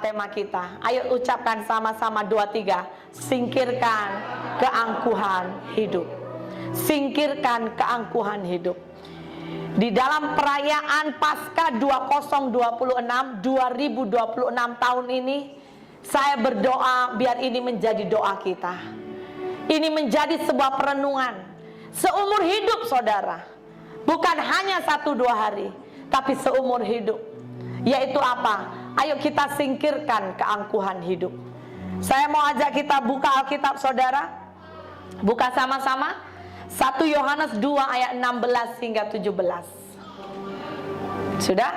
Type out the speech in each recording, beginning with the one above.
tema kita. Ayo ucapkan sama-sama 2, 3. Singkirkan keangkuhan hidup. Singkirkan keangkuhan hidup. Di dalam perayaan Paskah 2026 tahun ini, saya berdoa biar ini menjadi doa kita. Ini menjadi sebuah perenungan seumur hidup saudara. Bukan hanya 1-2 hari, tapi seumur hidup. Yaitu apa? Ayo kita singkirkan keangkuhan hidup. Saya mau ajak kita buka Alkitab saudara. Buka sama-sama 1 Yohanes 2 ayat 16 hingga 17. Sudah?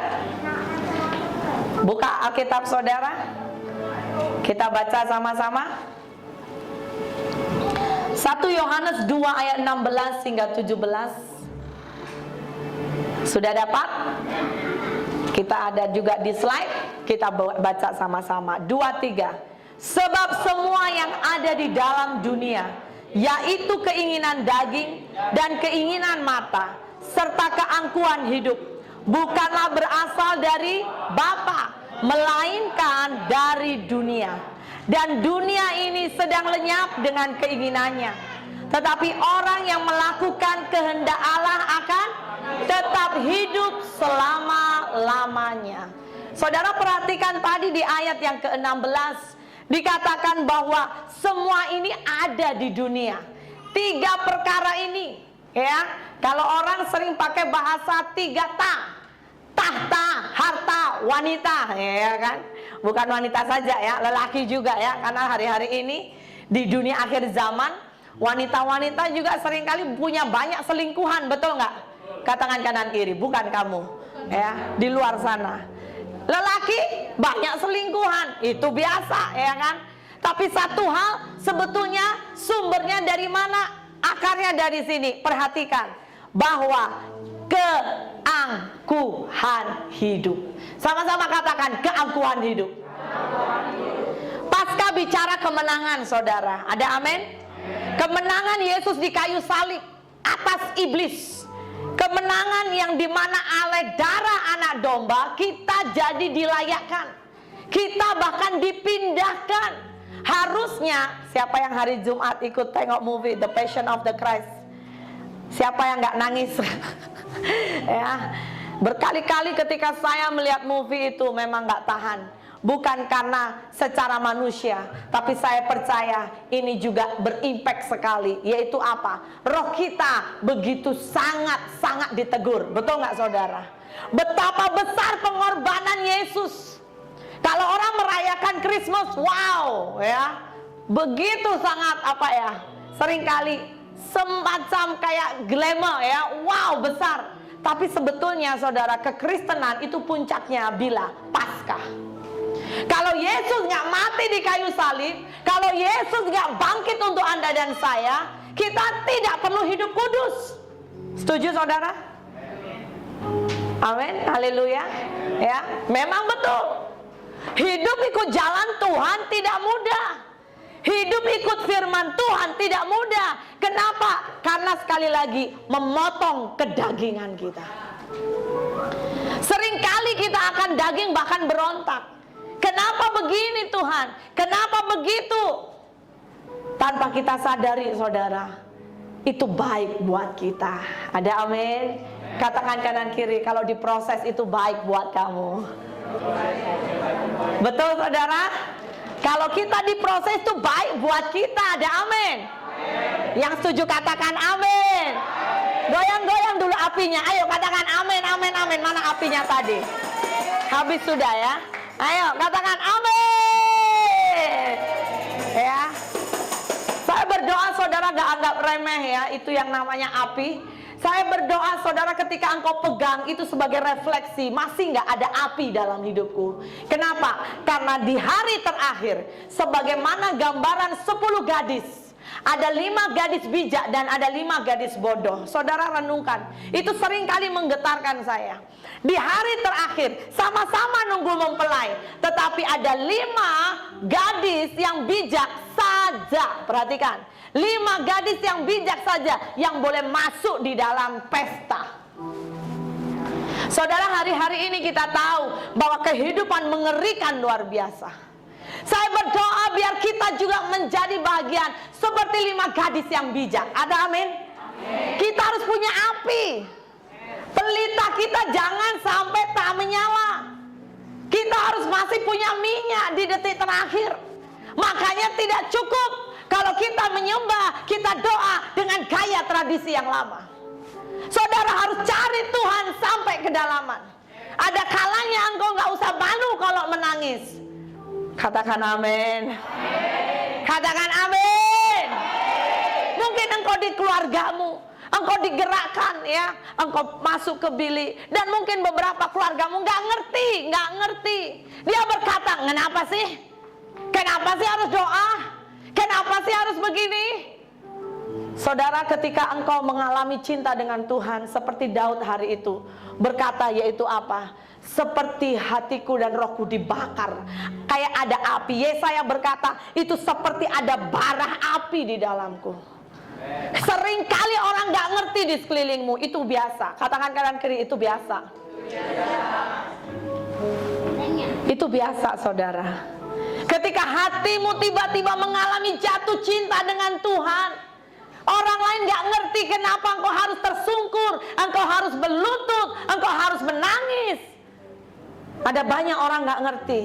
Buka Alkitab saudara. Kita baca sama-sama 1 Yohanes 2 ayat 16 hingga 17. Sudah dapat? Kita ada juga di slide. Kita baca sama-sama 2, 3. Sebab semua yang ada di dalam dunia, yaitu keinginan daging dan keinginan mata, serta keangkuhan hidup, bukanlah berasal dari Bapa, melainkan dari dunia. Dan dunia ini sedang lenyap dengan keinginannya. Tetapi orang yang melakukan kehendak Allah akan tetap hidup selama-lamanya. Saudara perhatikan tadi di ayat yang ke-16 dikatakan bahwa semua ini ada di dunia. 3 perkara ini, ya. Kalau orang sering pakai bahasa 3 tahta, harta, wanita, ya kan? Bukan wanita saja ya, lelaki juga ya. Karena hari-hari ini di dunia akhir zaman, wanita-wanita juga seringkali punya banyak selingkuhan, betul nggak? Katakan kanan kiri, bukan kamu, ya, di luar sana. Lelaki banyak selingkuhan, itu biasa, ya kan? Tapi satu hal sebetulnya sumbernya dari mana? Akarnya dari sini. Perhatikan bahwa keangkuhan hidup. Sama-sama katakan keangkuhan hidup. Paskah bicara kemenangan saudara. Ada amin? Kemenangan Yesus di kayu salib atas iblis. Kemenangan yang dimana oleh darah anak domba kita jadi dilayakkan. Kita bahkan dipindahkan. Harusnya siapa yang hari Jumat ikut tengok movie The Passion of the Christ? Siapa yang nggak nangis? Ya, berkali-kali ketika saya melihat movie itu memang nggak tahan. Bukan karena secara manusia, tapi saya percaya ini juga berimpact sekali. Yaitu apa? Roh kita begitu sangat-sangat ditegur. Betul nggak saudara? Betapa besar pengorbanan Yesus. Kalau orang merayakan Christmas, wow, ya, begitu sangat apa ya? Seringkali semacam kayak glamour ya, wow besar. Tapi sebetulnya saudara, kekristenan itu puncaknya bila Paskah. Kalau Yesus nggak mati di kayu salib, kalau Yesus nggak bangkit untuk Anda dan saya, kita tidak perlu hidup kudus. Setuju saudara? Amin, haleluya. Ya, memang betul. Hidup ikut jalan Tuhan tidak mudah. Hidup ikut firman Tuhan tidak mudah. Kenapa? Karena sekali lagi memotong kedagingan kita. Seringkali kita akan daging bahkan berontak. Kenapa begini Tuhan? Kenapa begitu? Tanpa kita sadari saudara, itu baik buat kita. Ada amin? Katakan kanan kiri, kalau diproses itu baik buat kamu. Betul saudara? Kalau kita diproses itu baik buat kita. Ada amin? Yang setuju katakan amin. Goyang-goyang dulu apinya. Ayo katakan amin, amin, amin. Mana apinya tadi? Habis sudah ya. Ayo katakan amin. Ya. Saya berdoa saudara gak anggap remeh ya. Itu yang namanya api. Saya berdoa saudara ketika engkau pegang itu sebagai refleksi. Masih gak ada api dalam hidupku. Kenapa? Karena di hari terakhir, sebagaimana gambaran 10 gadis, ada 5 gadis bijak dan ada 5 gadis bodoh. Saudara renungkan, itu seringkali menggetarkan saya. Di hari terakhir sama-sama nunggu mempelai, tetapi ada 5 gadis yang bijak saja. Perhatikan, 5 gadis yang bijak saja yang boleh masuk di dalam pesta. Saudara, hari-hari ini kita tahu bahwa kehidupan mengerikan luar biasa. Saya berdoa biar kita juga menjadi bagian seperti 5 gadis yang bijak. Ada amin? Kita harus punya api. Pelita kita jangan sampai tak menyala. Kita harus masih punya minyak di detik terakhir. Makanya tidak cukup kalau kita menyembah, kita doa dengan gaya tradisi yang lama. Saudara harus cari Tuhan sampai kedalaman. Ada kalanya engkau gak usah malu kalau menangis. Katakan amin. Katakan amin. Mungkin engkau di keluargamu, engkau digerakkan ya, engkau masuk ke bilik, dan mungkin beberapa keluargamu nggak ngerti. Dia berkata, kenapa sih harus doa? Kenapa sih harus begini? Saudara, ketika engkau mengalami cinta dengan Tuhan seperti Daud hari itu berkata, yaitu apa? Seperti hatiku dan rohku dibakar, kayak ada api. Yesaya berkata, itu seperti ada bara api di dalamku. Seringkali orang gak ngerti di sekelilingmu, itu biasa. Katakan kanan kiri, itu biasa. Itu biasa, saudara. Ketika hatimu tiba-tiba mengalami jatuh cinta dengan Tuhan, orang lain gak ngerti kenapa engkau harus tersungkur, engkau harus berlutut, engkau harus menangis. Ada banyak orang gak ngerti,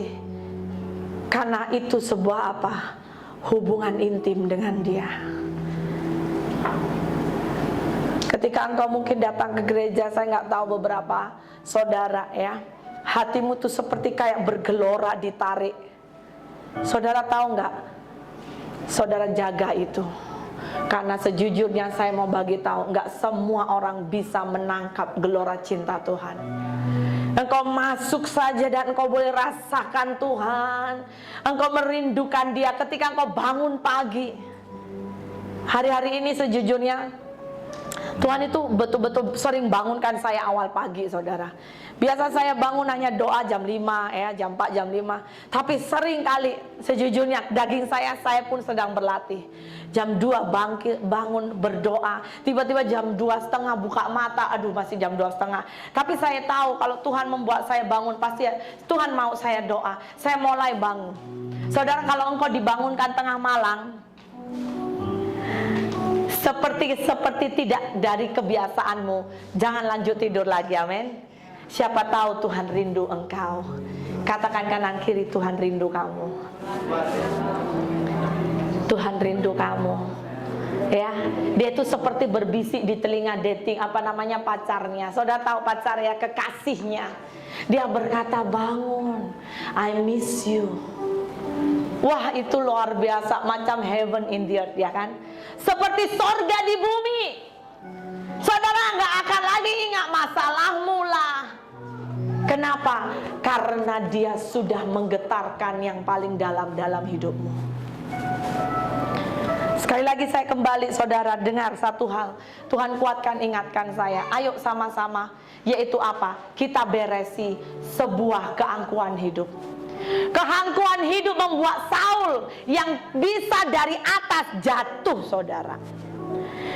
karena itu sebuah apa? Hubungan intim dengan Dia. Ketika engkau mungkin datang ke gereja, saya nggak tahu beberapa saudara ya, hatimu tuh seperti kayak bergelora ditarik. Saudara tahu nggak? Saudara jaga itu, karena sejujurnya saya mau bagi tahu, nggak semua orang bisa menangkap gelora cinta Tuhan. Engkau masuk saja dan engkau boleh rasakan Tuhan. Engkau merindukan Dia ketika engkau bangun pagi. Hari-hari ini sejujurnya Tuhan itu betul-betul sering bangunkan saya awal pagi, saudara. Biasa saya bangun hanya doa jam 5 ya, jam 4, jam 5. Tapi sering kali sejujurnya daging saya pun sedang berlatih. Jam 2 bangun berdoa, tiba-tiba jam 2:30 buka mata, aduh masih jam 2:30. Tapi saya tahu kalau Tuhan membuat saya bangun, pasti Tuhan mau saya doa. Saya mulai bangun. Saudara, kalau engkau dibangunkan tengah malam, seperti tidak dari kebiasaanmu, jangan lanjut tidur lagi, amin. Siapa tahu Tuhan rindu engkau. Katakan kanan kiri, Tuhan rindu kamu. Tuhan rindu kamu. Ya, dia itu seperti berbisik di telinga dating, pacarnya. Saudara tahu pacar ya, kekasihnya. Dia berkata, bangun, I miss you. Wah, itu luar biasa, macam heaven in the earth, ya kan? Seperti sorga di bumi. Saudara nggak akan lagi ingat masalahmu lah. Kenapa? Karena Dia sudah menggetarkan yang paling dalam hidupmu. Sekali lagi saya kembali, saudara, dengar satu hal. Tuhan kuatkan, ingatkan saya. Ayo sama-sama, yaitu apa? Kita beresi sebuah keangkuhan hidup. Keangkuhan hidup membuat Saul yang bisa dari atas jatuh, saudara.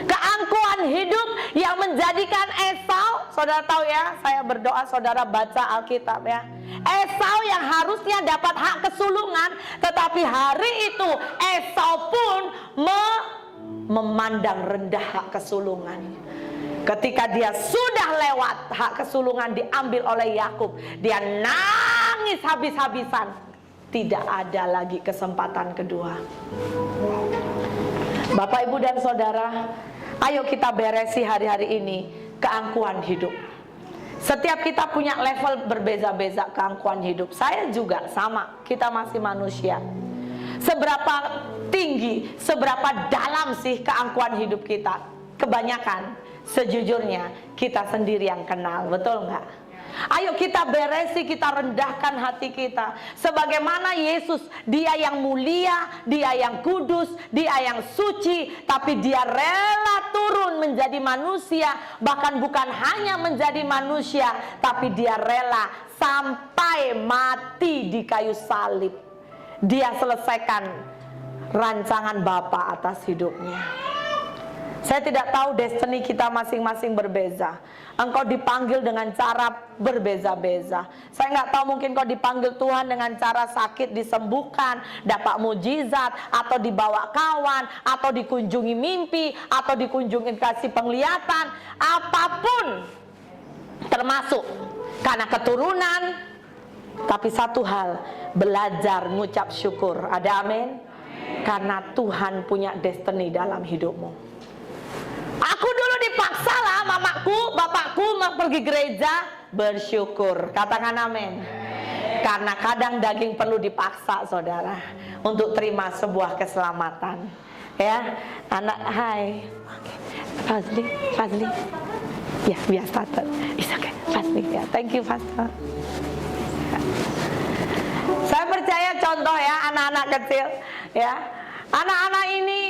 Keangkuhan hidup yang menjadikan Esau, saudara tahu ya, saya berdoa saudara baca Alkitab ya. Esau yang harusnya dapat hak kesulungan, tetapi hari itu Esau pun memandang rendah hak kesulungan. Ketika dia sudah lewat, hak kesulungan diambil oleh Yakub, dia nangis habis-habisan. Tidak ada lagi kesempatan kedua. Bapak, Ibu, dan Saudara, ayo kita beresi hari-hari ini keangkuhan hidup. Setiap kita punya level berbeza-beza keangkuhan hidup. Saya juga sama, kita masih manusia. Seberapa tinggi, seberapa dalam sih keangkuhan hidup kita? Kebanyakan sejujurnya kita sendiri yang kenal, betul nggak? Ayo kita beresi, kita rendahkan hati kita. Sebagaimana Yesus, Dia yang mulia, Dia yang kudus, Dia yang suci, tapi Dia rela turun menjadi manusia. Bahkan bukan hanya menjadi manusia, tapi Dia rela sampai mati di kayu salib. Dia selesaikan rancangan Bapa atas hidupnya. Saya tidak tahu destiny kita masing-masing berbeza. Engkau dipanggil dengan cara berbeza-beza. Saya nggak tahu, mungkin kau dipanggil Tuhan dengan cara sakit disembuhkan, dapat mujizat, atau dibawa kawan, atau dikunjungi mimpi, atau dikunjungi kasih penglihatan, apapun termasuk karena keturunan. Tapi satu hal, belajar ngucap syukur. Ada amin? Karena Tuhan punya destiny dalam hidupmu. Aku dulu dipaksa lah, mamaku, bapakku mau pergi gereja, bersyukur. Katakan amin. Karena kadang daging perlu dipaksa, saudara, untuk terima sebuah keselamatan. Ya, anak, hai, Fazli, ya biasa, it's okay, Fazli, ya, thank you, Pastor. Saya percaya contoh ya, anak-anak kecil, ya, anak-anak ini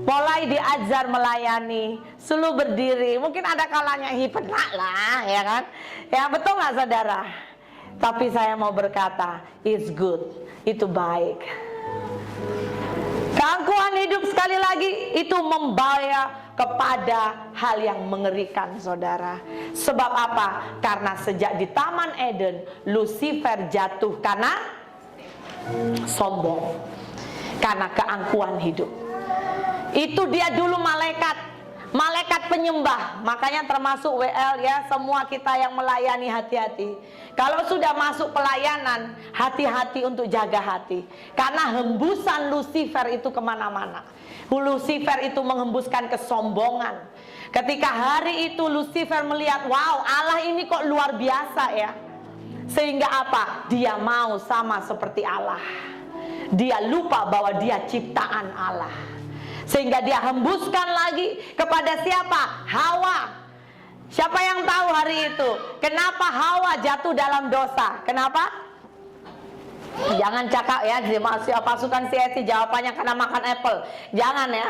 mulai diajar melayani, selalu berdiri. Mungkin ada kalanya hipenak lah, ya kan? Ya betul nggak saudara? Tapi saya mau berkata, it's good, itu baik. Keangkuhan hidup sekali lagi itu membawa kepada hal yang mengerikan, saudara. Sebab apa? Karena sejak di Taman Eden, Lucifer jatuh karena sombong, karena keangkuhan hidup. Itu dia dulu malaikat penyembah. Makanya termasuk WL ya, semua kita yang melayani hati-hati. Kalau sudah masuk pelayanan, hati-hati untuk jaga hati. Karena hembusan Lucifer itu kemana-mana. Lucifer itu menghembuskan kesombongan. Ketika hari itu Lucifer melihat, wow, Allah ini kok luar biasa ya. Sehingga apa? Dia mau sama seperti Allah. Dia lupa bahwa dia ciptaan Allah. Sehingga dia hembuskan lagi kepada siapa? Hawa. Siapa yang tahu hari itu? Kenapa Hawa jatuh dalam dosa? Kenapa? Jangan cakap ya, pasukan CSI jawabannya karena makan apple. Jangan ya.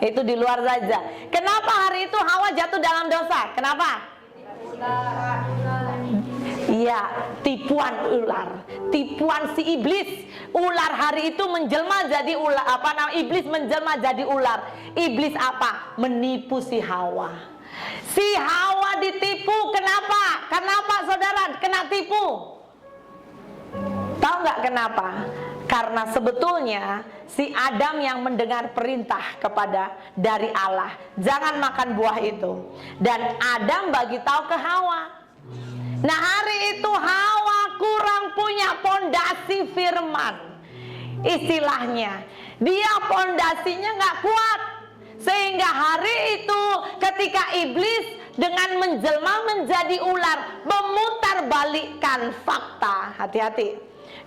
Itu di luar saja. Kenapa hari itu Hawa jatuh dalam dosa? Kenapa? Iya, tipuan ular, tipuan si iblis. Ular hari itu menjelma jadi ular, iblis menjelma jadi ular. Iblis apa? Menipu si Hawa. Si Hawa ditipu, kenapa? Kenapa saudara kena tipu? Tahu nggak kenapa? Karena sebetulnya si Adam yang mendengar perintah dari Allah, jangan makan buah itu. Dan Adam bagi tahu ke Hawa. Nah hari itu Hawa kurang punya pondasi firman. Istilahnya dia pondasinya nggak kuat. Sehingga hari itu ketika iblis dengan menjelma menjadi ular, memutarbalikkan fakta. Hati-hati,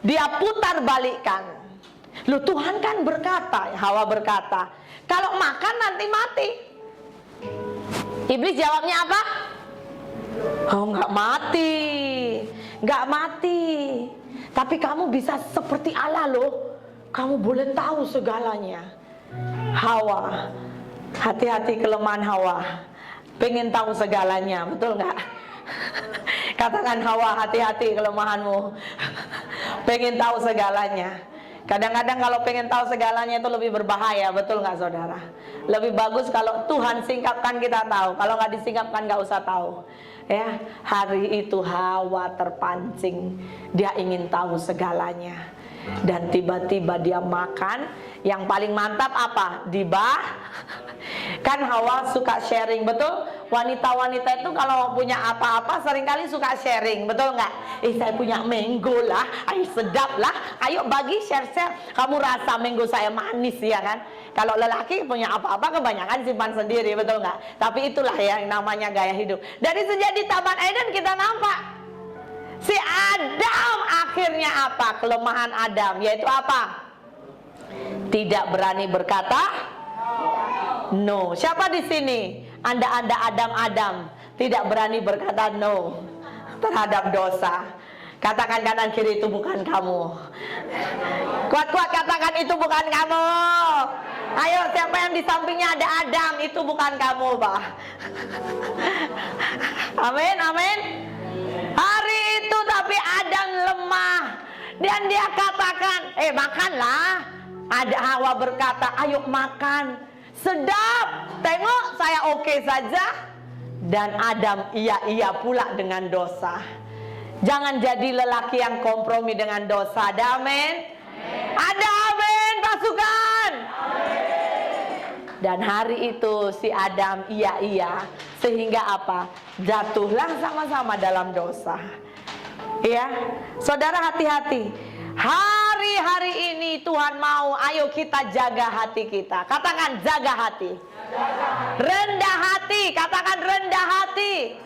dia putar balikkan. Loh Tuhan kan berkata, Hawa berkata, kalau makan nanti mati. Iblis jawabnya apa? Oh nggak mati, nggak mati. Tapi kamu bisa seperti Allah loh. Kamu boleh tahu segalanya. Hawa, hati-hati kelemahan Hawa. Pengen tahu segalanya, betul nggak? Katakan Hawa, hati-hati kelemahanmu. Pengen tahu segalanya. Kadang-kadang kalau pengen tahu segalanya itu lebih berbahaya, betul nggak saudara? Lebih bagus kalau Tuhan singkapkan kita tahu. Kalau nggak disingkapkan nggak usah tahu. Ya, hari itu Hawa terpancing, dia ingin tahu segalanya. Dan tiba-tiba dia makan. Yang paling mantap apa? Kan Hawa suka sharing, betul? Wanita-wanita itu kalau punya apa-apa seringkali suka sharing, betul nggak? Saya punya mango lah, ayo sedap lah, ayo bagi share-share. Kamu rasa mango saya manis ya kan? Kalau lelaki punya apa-apa kebanyakan simpan sendiri, betul nggak? Tapi itulah yang namanya gaya hidup. Dari sejak di Taman Eden kita nampak si Adam akhirnya apa? Kelemahan Adam yaitu apa? Tidak berani berkata no. Siapa di sini? Anda Adam tidak berani berkata no terhadap dosa. Katakan kanan kiri, itu bukan kamu. Kuat-kuat katakan itu bukan kamu. Ayo, siapa yang di sampingnya ada Adam, itu bukan kamu, Pak. Amin, amin. Hari itu tapi Adam lemah. Dan dia katakan, makanlah. Ada Hawa berkata, ayo makan. sedap. Tengok saya oke saja. Dan Adam iya pula dengan dosa. Jangan jadi lelaki yang kompromi dengan dosa. Ada amin? Ada amin pasukan. Dan hari itu si Adam iya. Sehingga apa? Jatuhlah sama-sama dalam dosa. Ya, saudara hati-hati. Hari-hari ini Tuhan mau, ayo kita jaga hati kita. Katakan jaga hati. Rendah hati, katakan rendah hati.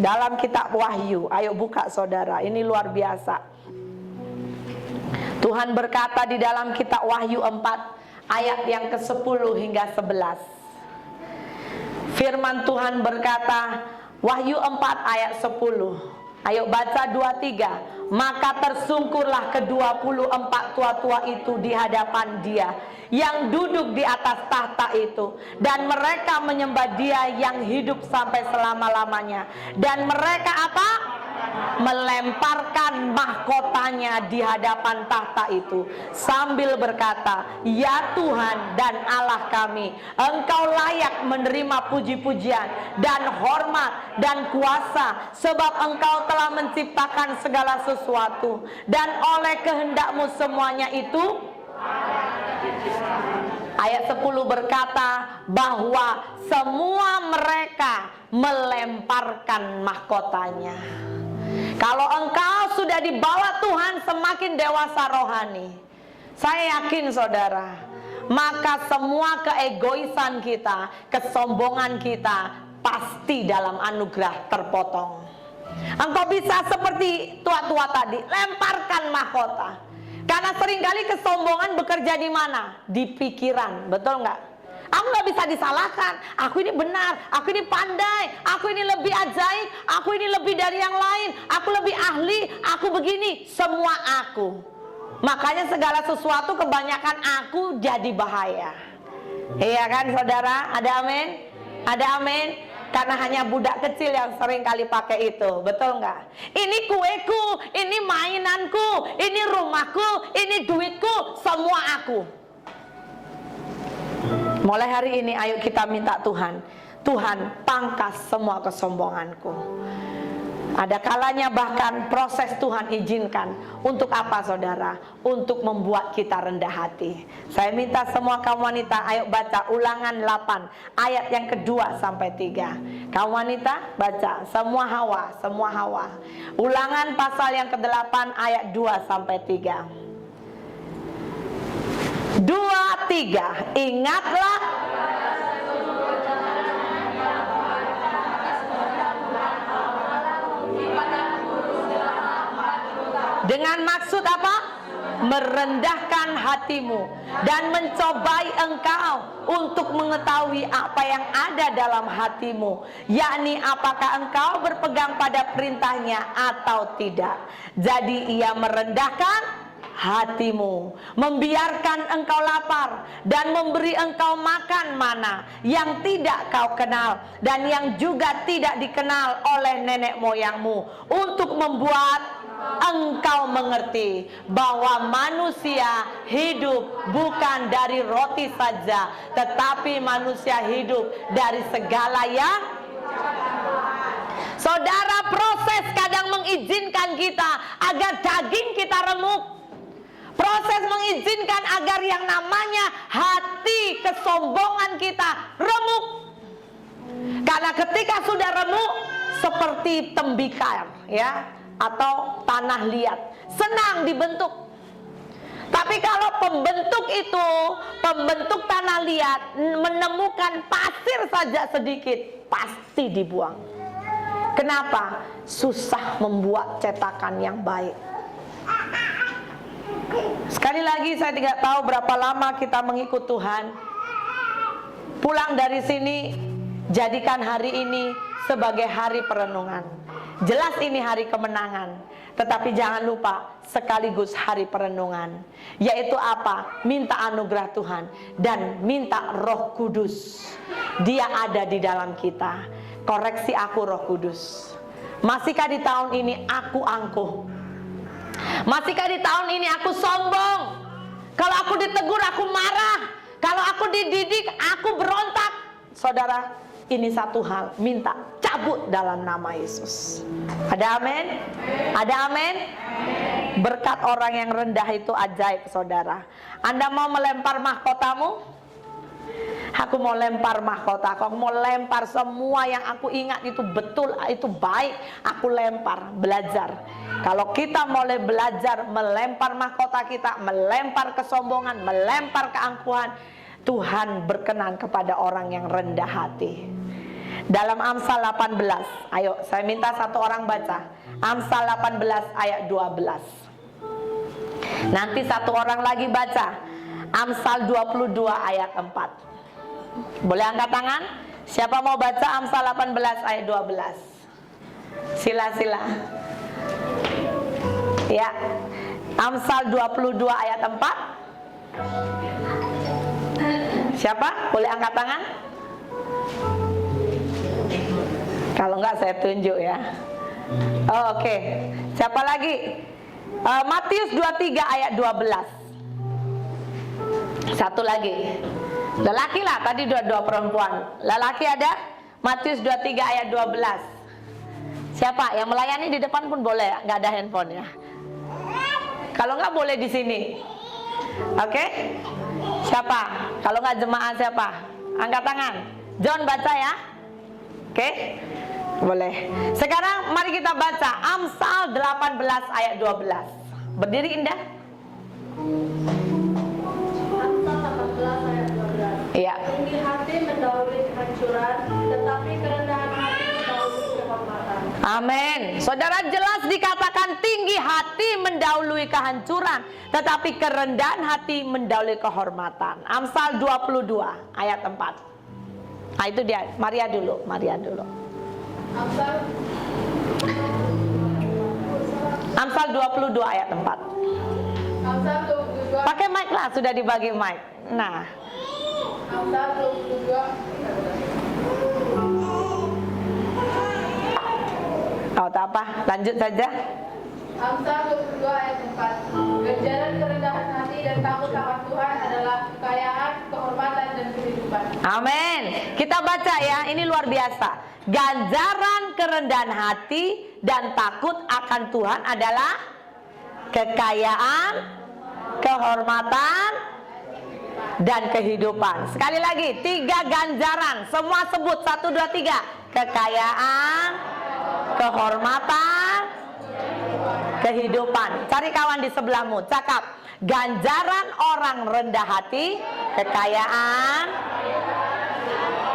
Dalam kitab Wahyu, ayo buka saudara, ini luar biasa. Tuhan berkata di dalam kitab Wahyu 4 ayat yang ke-10 hingga 11. Firman Tuhan berkata, Wahyu 4 ayat 10. Ayo baca 2-3. Maka tersungkurlah ke-24 tua-tua itu di hadapan Dia yang duduk di atas tahta itu, dan mereka menyembah Dia yang hidup sampai selama-lamanya. Dan mereka apa? Melemparkan mahkotanya di hadapan tahta itu sambil berkata, ya Tuhan dan Allah kami, Engkau layak menerima puji-pujian dan hormat dan kuasa, sebab Engkau telah menciptakan segala sesuatu, dan oleh kehendak-Mu semuanya itu. Ayat 10 berkata bahwa semua mereka melemparkan mahkotanya. Kalau engkau sudah dibawa Tuhan semakin dewasa rohani, saya yakin saudara, maka semua keegoisan kita, kesombongan kita pasti dalam anugerah terpotong. Engkau bisa seperti tua-tua tadi, lemparkan mahkota. Karena seringkali kesombongan bekerja di mana? Di pikiran, betul nggak? Aku nggak bisa disalahkan. Aku ini benar, aku ini pandai, aku ini lebih ajaib, aku ini lebih dari yang lain, aku lebih ahli, aku begini. Semua aku. Makanya segala sesuatu kebanyakan aku jadi bahaya. Iya kan saudara? Ada amin? Ada amin? Karena hanya budak kecil yang sering kali pakai itu, betul nggak? Ini kueku, ini mainanku, ini rumahku, ini duitku, semua aku. Mulai hari ini ayo kita minta Tuhan, Tuhan pangkas semua kesombonganku. Ada kalanya bahkan proses Tuhan izinkan. Untuk apa saudara? Untuk membuat kita rendah hati. Saya minta semua kaum wanita, ayo baca Ulangan 8 ayat yang kedua sampai 3. Kaum wanita baca, semua Hawa. Ulangan pasal yang ke-8 ayat 2 sampai 3. 2, 3. Ingatlah dengan maksud apa? Merendahkan hatimu dan mencobai engkau untuk mengetahui apa yang ada dalam hatimu, yakni apakah engkau berpegang pada perintahnya atau tidak. Jadi ia merendahkan hatimu, membiarkan engkau lapar dan memberi engkau makan mana yang tidak kau kenal dan yang juga tidak dikenal oleh nenek moyangmu, untuk membuat engkau mengerti bahwa manusia hidup bukan dari roti saja, tetapi manusia hidup dari segala yang. Saudara, proses kadang mengizinkan kita agar daging kita remuk. Proses mengizinkan agar yang namanya hati kesombongan kita remuk. Karena ketika sudah remuk seperti tembikar ya, atau tanah liat, senang dibentuk. Tapi kalau pembentuk tanah liat menemukan pasir saja sedikit, pasti dibuang. Kenapa? Susah membuat cetakan yang baik. Sekali lagi, saya tidak tahu berapa lama kita mengikut Tuhan. Pulang dari sini, jadikan hari ini sebagai hari perenungan. Jelas ini hari kemenangan, tetapi jangan lupa sekaligus hari perenungan. Yaitu apa? Minta anugerah Tuhan dan minta Roh Kudus. Dia ada di dalam kita. Koreksi aku, Roh Kudus. Masihkah di tahun ini aku angkuh? Masihkah di tahun ini aku sombong? Kalau aku ditegur aku marah. Kalau aku dididik, aku berontak. Saudara, ini satu hal, minta cabut dalam nama Yesus. Ada amin? Ada amin? Berkat orang yang rendah itu ajaib, saudara. Anda mau melempar mahkotamu? Aku mau lempar mahkota, aku mau lempar semua yang aku ingat itu betul, itu baik. Aku lempar, belajar. Kalau kita mulai belajar melempar mahkota kita, melempar kesombongan, melempar keangkuhan, Tuhan berkenan kepada orang yang rendah hati. Dalam Amsal 18, ayo saya minta satu orang baca Amsal 18 ayat 12. Nanti satu orang lagi baca Amsal 22 ayat 4. Boleh angkat tangan? Siapa mau baca Amsal 18 ayat 12? Sila-sila. Ya. Amsal 22 ayat 4. Siapa? Boleh angkat tangan? Kalau enggak saya tunjuk ya. Oh, oke. Siapa lagi? Matius 23 ayat 12. Satu lagi. Lelaki lah, tadi dua perempuan. Lelaki ada? Matius 23 ayat 12. Siapa? Yang melayani di depan pun boleh, nggak ada handphone ya. Kalau nggak boleh di sini. Oke? Siapa? Kalau nggak jemaah siapa? Angkat tangan. John baca ya. Oke? Boleh. Sekarang mari kita baca Amsal 18 ayat 12. Berdiri Indah. Amsal 18 ayat 12. Iya. Tinggi hati mendahului kehancuran, tetapi kerendahan hati mendahului kehormatan. Amin. Saudara, jelas dikatakan tinggi hati mendahului kehancuran, tetapi kerendahan hati mendahului kehormatan. Amsal 22 ayat 4. Nah itu dia, Maria dulu. Amsal 22 ayat 4. Amsal 22. Pakai mic lah, sudah dibagi mic. Nah, Amsal 22. oh tak apa, lanjut saja. Amsal 22 ayat 4. Ganjaran kerendahan hati dan takut akan Tuhan adalah kekayaan, kehormatan dan kehidupan. Amin. Kita baca ya, ini luar biasa. Ganjaran kerendahan hati dan takut akan Tuhan adalah kekayaan, kehormatan, dan kehidupan. Sekali lagi, 3 ganjaran. Semua sebut 1, 2, 3. Kekayaan, kehormatan, kehidupan. Cari kawan di sebelahmu, cakap. Ganjaran orang rendah hati, kekayaan,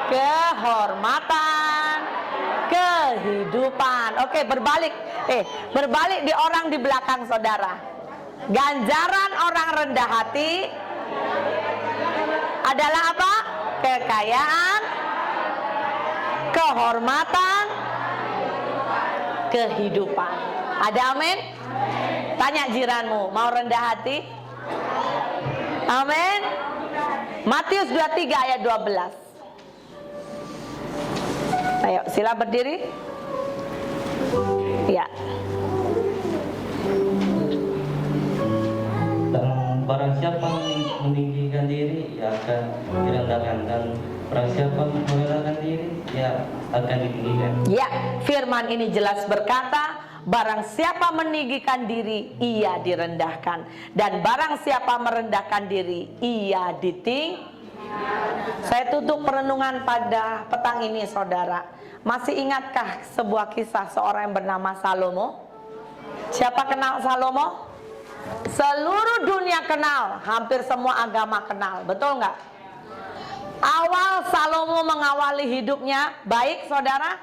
kehormatan, kehidupan. Oke, berbalik. Berbalik di orang di belakang saudara. Ganjaran orang rendah hati adalah apa? Kekayaan, kehormatan, kehidupan. Ada amin? Tanya jiranmu, mau rendah hati? Amin. Matius 23 ayat 12. Ayo, sila berdiri. Ya. Dan barang siapa meninggikan diri, ia akan direndahkan, dan barang siapa merendahkan diri, ia akan ditinggikan. Ya, firman ini jelas berkata, barang siapa meninggikan diri, ia direndahkan, dan barang siapa merendahkan diri, ia ditinggikan. Saya tutup perenungan pada petang ini, saudara. Masih ingatkah sebuah kisah seorang yang bernama Salomo? Siapa kenal Salomo? Seluruh dunia kenal, hampir semua agama kenal, betul nggak? Awal Salomo mengawali hidupnya baik, saudara?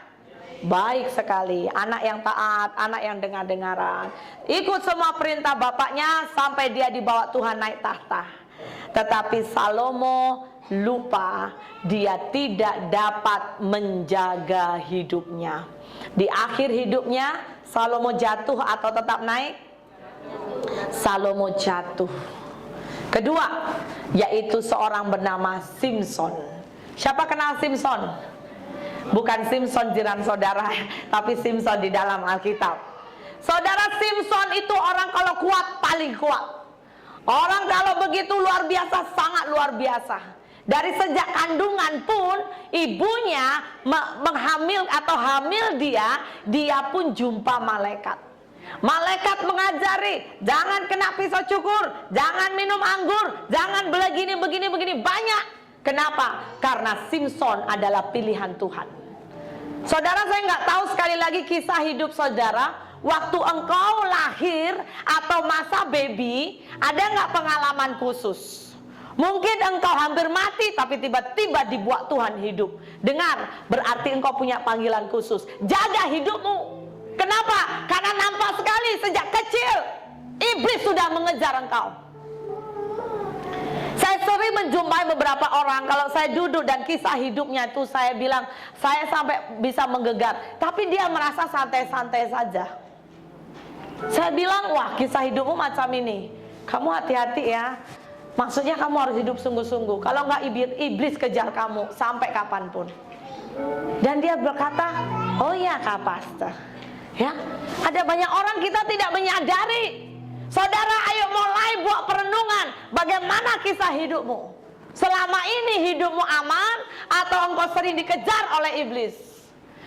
Baik sekali, anak yang taat, anak yang dengar-dengaran, ikut semua perintah bapaknya sampai dia dibawa Tuhan naik tahta. Tetapi Salomo lupa, dia tidak dapat menjaga hidupnya. Di akhir hidupnya, Salomo jatuh atau tetap naik? Salomo jatuh. Kedua, yaitu seorang bernama Simson. Siapa kenal Simson? Bukan Simson jiran saudara, tapi Simson di dalam Alkitab. Saudara, Simson itu orang kalau kuat paling kuat. Orang kalau begitu luar biasa, sangat luar biasa. Dari sejak kandungan pun ibunya menghamil atau hamil dia pun jumpa malaikat. Malaikat mengajari, jangan kena pisau cukur, jangan minum anggur, jangan begini banyak. Kenapa? Karena Simson adalah pilihan Tuhan. Saudara, saya nggak tahu sekali lagi kisah hidup saudara. Waktu engkau lahir atau masa baby, ada nggak pengalaman khusus? Mungkin engkau hampir mati, tapi tiba-tiba dibuat Tuhan hidup. Dengar, berarti engkau punya panggilan khusus. Jaga hidupmu. Kenapa? Karena nampak sekali sejak kecil iblis sudah mengejar engkau. Saya sering menjumpai beberapa orang, kalau saya duduk dan kisah hidupnya itu saya bilang, saya sampai bisa menggegar. Tapi dia merasa santai-santai saja. Saya bilang, wah, kisah hidupmu macam ini, kamu hati-hati ya. Maksudnya kamu harus hidup sungguh-sungguh. Kalau nggak iblis kejar kamu sampai kapanpun. Dan dia berkata, oh iya Kak Pastor. Ya, ada banyak orang kita tidak menyadari. Saudara, ayo mulai buat perenungan. Bagaimana kisah hidupmu? Selama ini hidupmu aman atau engkau sering dikejar oleh iblis?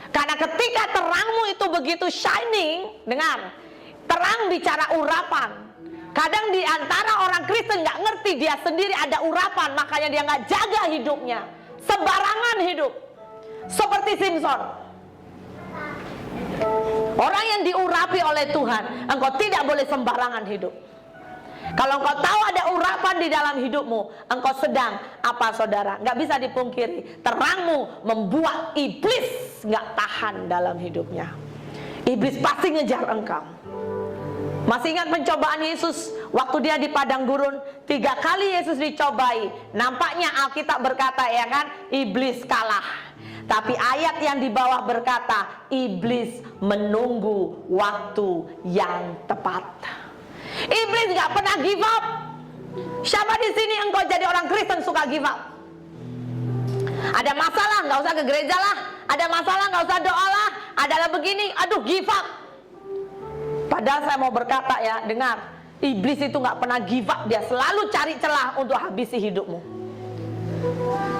Karena ketika terangmu itu begitu shining, dengar, terang bicara urapan. Kadang di antara orang Kristen nggak ngerti dia sendiri ada urapan, makanya dia nggak jaga hidupnya, sembarangan hidup, seperti Simson. Orang yang diurapi oleh Tuhan, engkau tidak boleh sembarangan hidup. Kalau engkau tahu ada urapan di dalam hidupmu, engkau sedang apa saudara? Nggak bisa dipungkiri, terangmu membuat iblis nggak tahan dalam hidupnya. Iblis pasti ngejar engkau. Masih ingat pencobaan Yesus waktu dia di padang gurun? 3 kali Yesus dicobai. Nampaknya Alkitab berkata, ya kan, iblis kalah. Tapi ayat yang di bawah berkata, iblis menunggu waktu yang tepat. Iblis gak pernah give up. Siapa di sini engkau jadi orang Kristen suka give up? Ada masalah, gak usah ke gereja lah. Ada masalah, gak usah doa lah. Adalah begini, aduh give up. Padahal saya mau berkata ya, dengar, iblis itu gak pernah give up. Dia selalu cari celah untuk habisi hidupmu.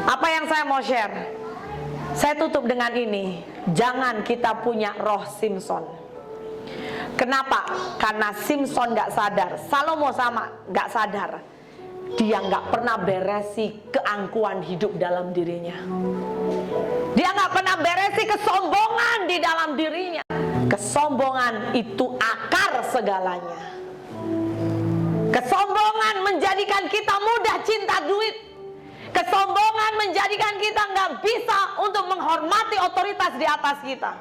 Apa yang saya mau share? Saya tutup dengan ini. Jangan kita punya roh Simson. Kenapa? Karena Simson gak sadar, Salomo sama gak sadar. Dia gak pernah beresi keangkuhan hidup dalam dirinya. Dia gak pernah beresi kesombongan di dalam dirinya. Kesombongan itu akar segalanya. Kesombongan menjadikan kita mudah cinta duit. Kesombongan menjadikan kita nggak bisa untuk menghormati otoritas di atas kita.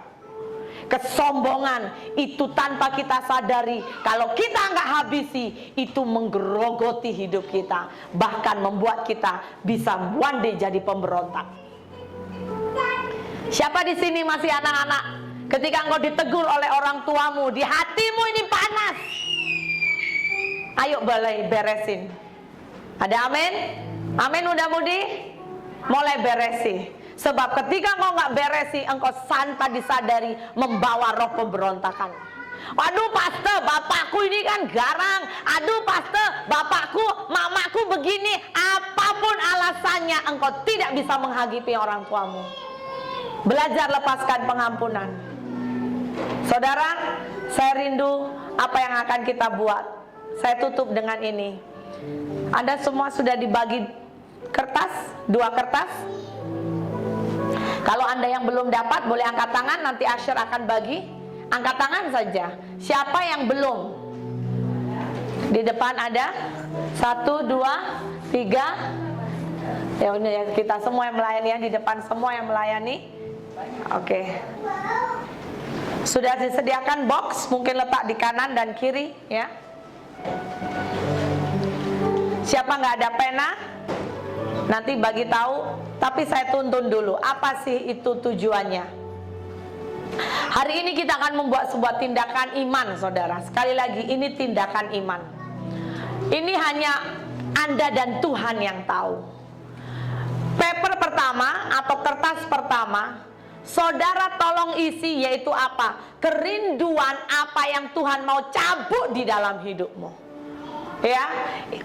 Kesombongan itu tanpa kita sadari, kalau kita nggak habisi, itu menggerogoti hidup kita, bahkan membuat kita bisa one day jadi pemberontak. Siapa di sini masih anak-anak? Ketika engkau ditegur oleh orang tuamu, di hatimu ini panas, ayo balai beresin. Ada amin? Amin mudah-mudi. Mulai beresi. Sebab ketika engkau nggak beresi, engkau tanpa disadari membawa roh pemberontakan. Aduh pastor, bapakku ini kan garang. Aduh pastor, bapakku, mamaku begini. Apapun alasannya, engkau tidak bisa menghakipi orang tuamu. Belajar lepaskan pengampunan. Saudara, saya rindu apa yang akan kita buat. Saya tutup dengan ini. Anda semua sudah dibagi kertas, 2 kertas. Kalau Anda yang belum dapat, boleh angkat tangan, nanti Asher akan bagi. Angkat tangan saja. Siapa yang belum? Di depan ada 1, 2, 3. Ya udah, kita semua yang melayani ya, di depan semua yang melayani. Oke. Sudah disediakan box, mungkin letak di kanan dan kiri ya. Siapa nggak ada pena, nanti bagi tahu. Tapi saya tuntun dulu, apa sih itu tujuannya? Hari ini kita akan membuat sebuah tindakan iman, saudara. Sekali lagi, ini tindakan iman. Ini hanya Anda dan Tuhan yang tahu. Paper pertama atau kertas pertama, saudara tolong isi, yaitu apa? Kerinduan apa yang Tuhan mau cabut di dalam hidupmu. Ya,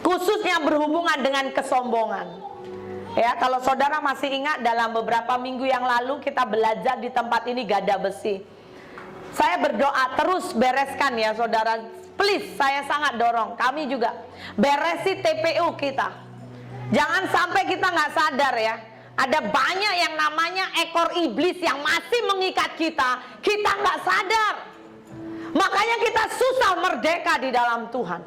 khususnya berhubungan dengan kesombongan. Ya, kalau saudara masih ingat dalam beberapa minggu yang lalu kita belajar di tempat ini gada besi. Saya berdoa terus bereskan ya saudara. Please, saya sangat dorong. Kami juga beresi TPU kita. Jangan sampai kita nggak sadar ya. Ada banyak yang namanya ekor iblis yang masih mengikat kita. Kita nggak sadar. Makanya kita susah merdeka di dalam Tuhan.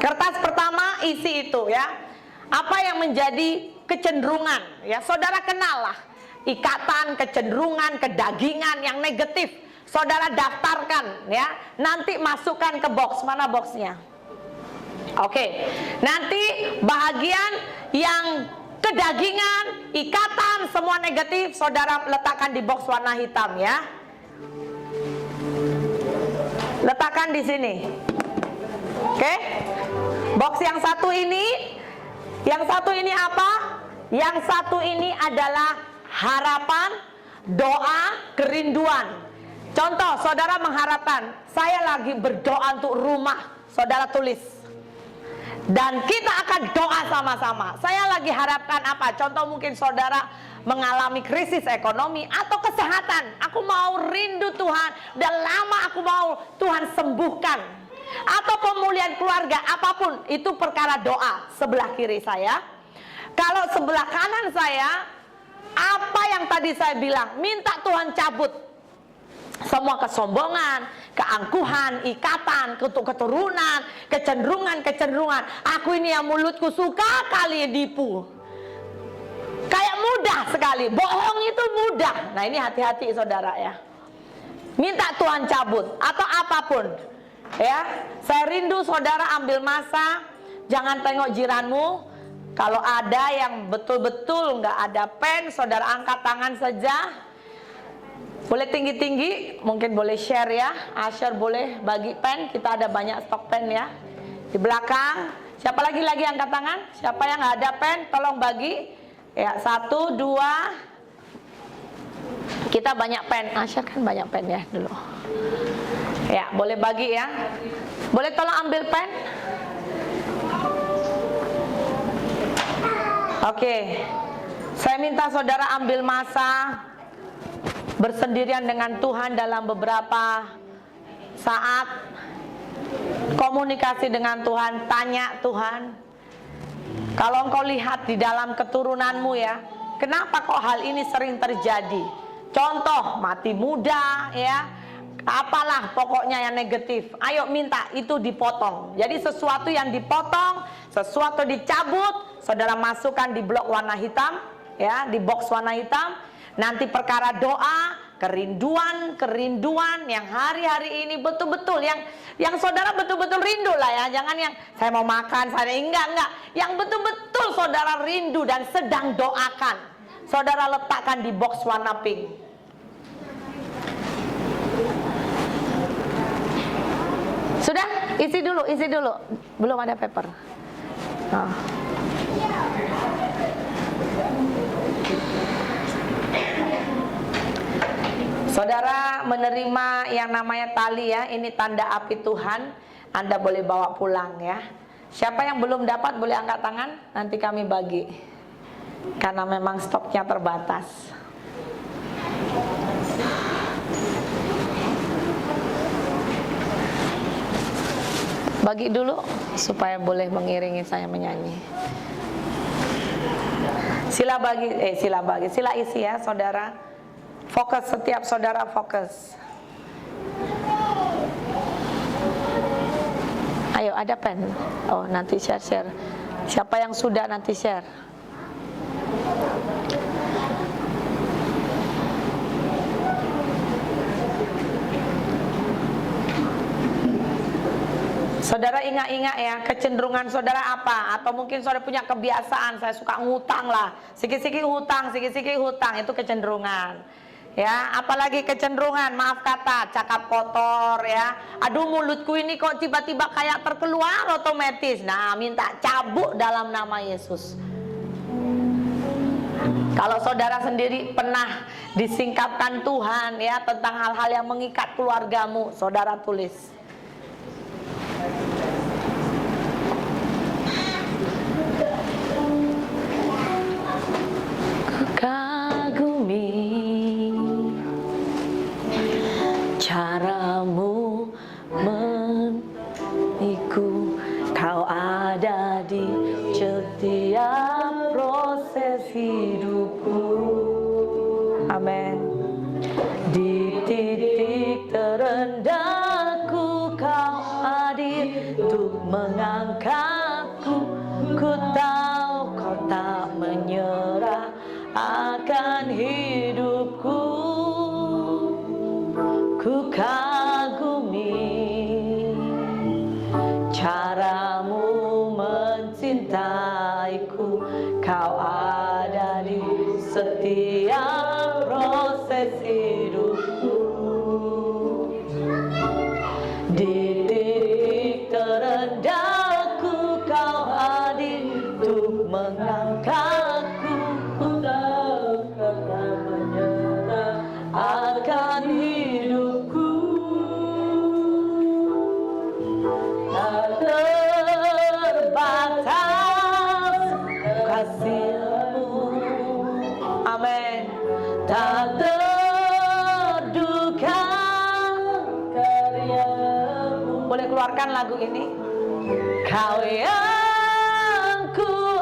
Kertas pertama isi itu ya. Apa yang menjadi kecenderungan ya, saudara kenal lah ikatan, kecenderungan, kedagingan yang negatif. Saudara daftarkan ya, nanti masukkan ke box. Mana boxnya? Oke, nanti bahagian yang kedagingan, ikatan, semua negatif, saudara letakkan di box warna hitam ya. Letakkan di sini. Oke, box yang satu ini. Yang satu ini apa? Yang satu ini adalah harapan, doa, kerinduan. Contoh, saudara mengharapkan, saya lagi berdoa untuk rumah. Saudara tulis. Dan kita akan doa sama-sama. Saya lagi harapkan apa? Contoh mungkin saudara mengalami krisis ekonomi atau kesehatan. Aku mau rindu Tuhan. Dan lama aku mau Tuhan sembuhkan. Atau pemulihan keluarga, apapun itu perkara doa. Sebelah kiri saya. Kalau sebelah kanan saya, apa yang tadi saya bilang, minta Tuhan cabut semua kesombongan, keangkuhan, ikatan, keturunan, kecenderungan. Aku ini yang mulutku suka kali dipu. Kayak mudah sekali, bohong itu mudah. Nah ini hati-hati saudara ya. Minta Tuhan cabut atau apapun. Ya, saya rindu saudara ambil masa, jangan tengok jiranmu. Kalau ada yang betul-betul nggak ada pen, saudara angkat tangan saja. Boleh tinggi-tinggi, mungkin boleh share ya. Asher boleh bagi pen, kita ada banyak stok pen ya. Di belakang, siapa lagi angkat tangan? Siapa yang nggak ada pen, tolong bagi. Ya, 1, 2. Kita banyak pen, Asher kan banyak pen ya dulu. Ya, boleh bagi ya. Boleh tolong ambil pen? Oke. Saya minta saudara ambil masa bersendirian dengan Tuhan dalam beberapa saat. Komunikasi dengan Tuhan, tanya Tuhan. Kalau engkau lihat di dalam keturunanmu ya, kenapa kok hal ini sering terjadi? Contoh, mati muda ya. Apalah pokoknya yang negatif. Ayo minta itu dipotong. Jadi sesuatu yang dipotong, sesuatu dicabut, saudara masukkan di blok warna hitam ya, di box warna hitam. Nanti perkara doa, kerinduan yang hari-hari ini betul-betul yang saudara betul-betul rindu lah ya. Jangan yang saya mau makan, saya enggak. Yang betul-betul saudara rindu dan sedang doakan. Saudara letakkan di box warna pink. Sudah? Isi dulu. Belum ada paper. Oh. Saudara menerima yang namanya tali ya. Ini tanda api Tuhan. Anda boleh bawa pulang ya. Siapa yang belum dapat boleh angkat tangan. Nanti kami bagi. Karena memang stoknya terbatas. Bagi dulu supaya boleh mengiringi saya menyanyi. Sila isi ya saudara. Fokus, setiap saudara fokus. Ayo ada pen. Oh nanti share. Siapa yang sudah nanti share. Saudara ingat-ingat ya, kecenderungan saudara apa? Atau mungkin saudara punya kebiasaan, saya suka ngutang lah. Sikit-sikit hutang, itu kecenderungan. Ya, apalagi kecenderungan, maaf kata, cakap kotor ya. Aduh mulutku ini kok tiba-tiba kayak terkeluar otomatis. Nah, minta cabut dalam nama Yesus. Kalau saudara sendiri pernah disingkapkan Tuhan ya tentang hal-hal yang mengikat keluargamu, saudara tulis. caramu meniku, kau ada di setiap proses hidupku. Amin. Di titik terendahku kau hadir untuk mengangkatku. Ku tahu kau tak menyerah akan hidupku. Ku kagumi caramu mencintaiku, kau ada di setiap proses hidupku. Di titik terendahku kau hadir untuk mengangkatku. Ku tahu kau tak menyerah akan hidupku. Tak terbatas kasih-Mu, amin. Tak terduga karya-Mu. Boleh keluarkan lagu ini? Kau yang ku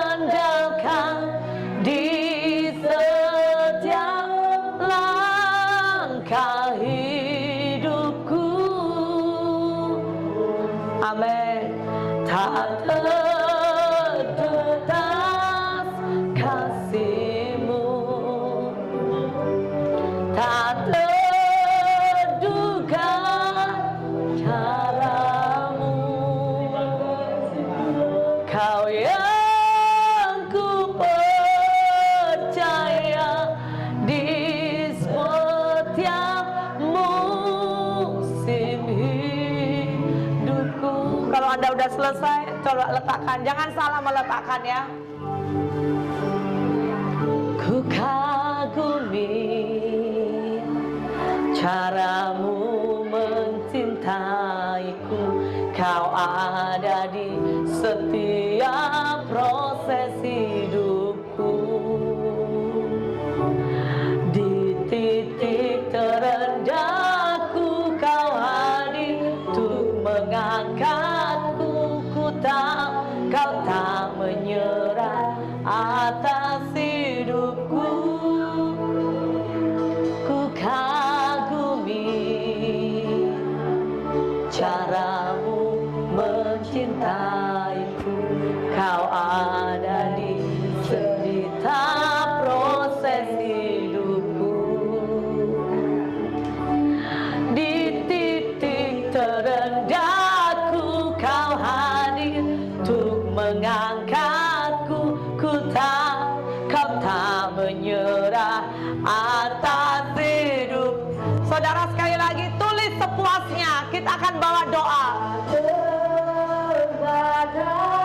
andalkan di setiap langkah hidupku. Amin. Tak terbatas kasih-Mu, tak terduga caramu. Kau yang ku percaya di setiap musim hidupku. Kalau Anda udah selesai, coba letakkan. Jangan salah meletakkan ya. Ku kagumi caramu mencintaiku, kau ada di setiap proses hidupku. Di titik terendahku kau hadir untuk mengangkatku. Ku tahu kau tak menyerah atas hidupku. Ku kagumi caramu mencintaiku, kau ada di setiap proses hidupku. Di titik terendahku kau hadir untuk mengangkatku. Ku tahu kau tak menyerah atas hidup. Saudara, sekali lagi tulis sepuasnya. Kita akan bawa doa.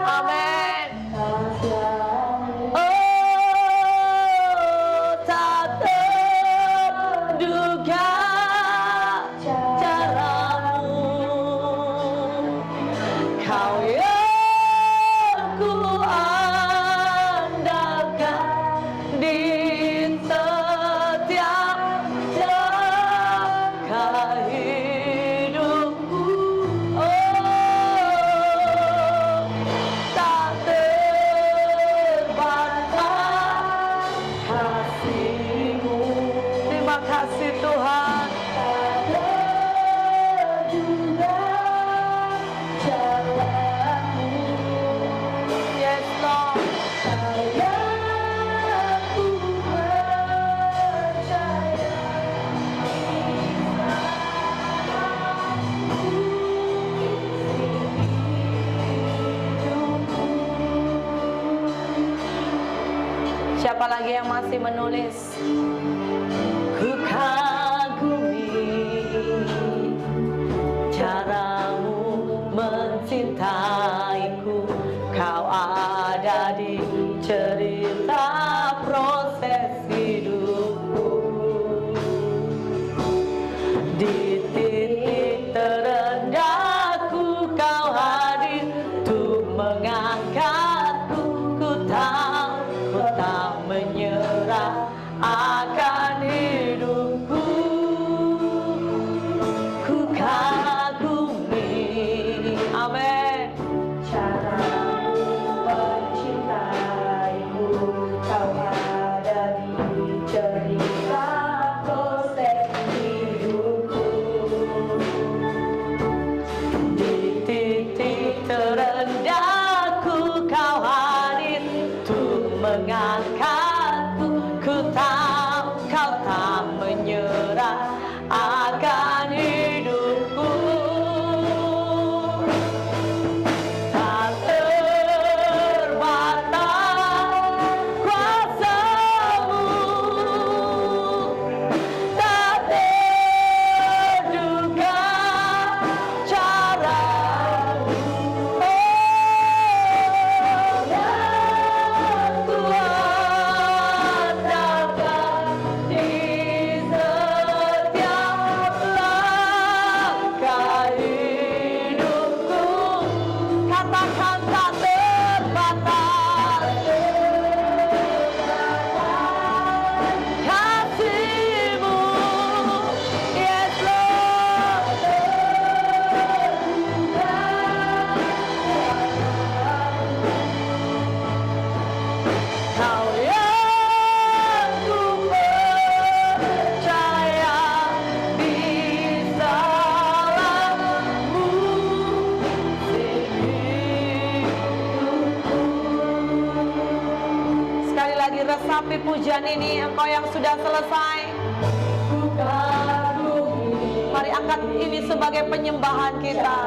Amin. Oh, tak terduga caramu, kau yang ku andalkan di setiap langkah hidupku. Oh, tak terbatas kasih-Mu. Terima kasih Tuhan. Tak terduga caramu. Yes Lord. Sayangku percaya Siapa lagi yang masih menulis? Ku kagumi caramu mencintaiku, kau ada di cerita proses hidupku. Di titik terendahku kau hadir untuk mengangkatku. Ku tahu ku tak menyerah akan hidupku. meresapi pujian ini, Engkau yang sudah selesai. Mari angkat ini sebagai penyembahan kita.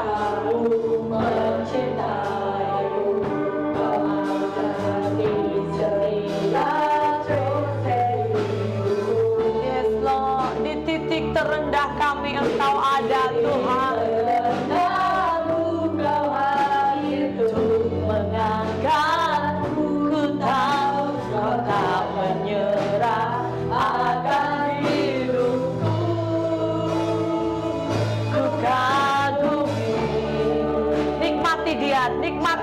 Yes Lord, di titik terendah kami Engkau ada Tuhan. Mengangkatku, ku tahu Kau tak menyerah akan hidupku. Ku kagumi, nikmati Dia, nikmati